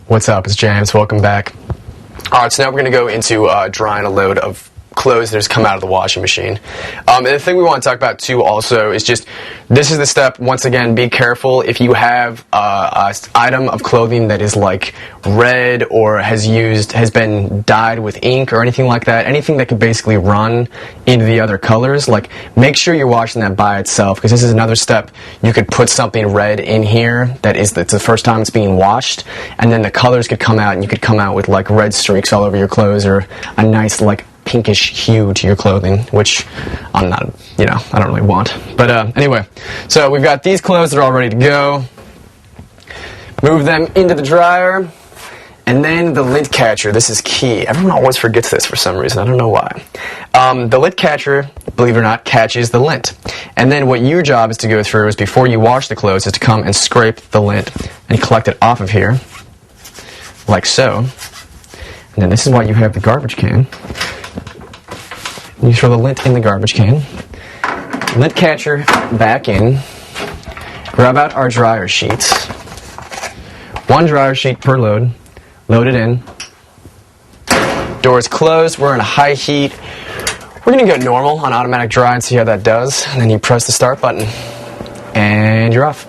What's up? It's James. Welcome back. Alright, so now we're going to go into drying a load of clothes that has come out of the washing machine. And the thing we want to talk about too also is just, this is the step, once again, be careful if you have an item of clothing that is like red or has been dyed with ink or anything like that, anything that could basically run into the other colors, like make sure you're washing that by itself, because this is another step. You could put something red in here that's the first time it's being washed, and then the colors could come out and you could come out with like red streaks all over your clothes or a nice like pinkish hue to your clothing, which I'm not, I don't really want. But anyway, so we've got these clothes that are all ready to go. Move them into the dryer. And then the lint catcher. This is key. Everyone always forgets this for some reason. I don't know why. The lint catcher, believe it or not, catches the lint. And then what your job is to go through is, before you wash the clothes, is to come and scrape the lint and collect it off of here, like so. And then this is why you have the garbage can. You throw the lint in the garbage can. Lint catcher back in. Grab out our dryer sheets. One dryer sheet per load. Load it in. Doors closed. We're in a high heat. We're going to go normal on automatic dry and see how that does. And then you press the start button. And you're off.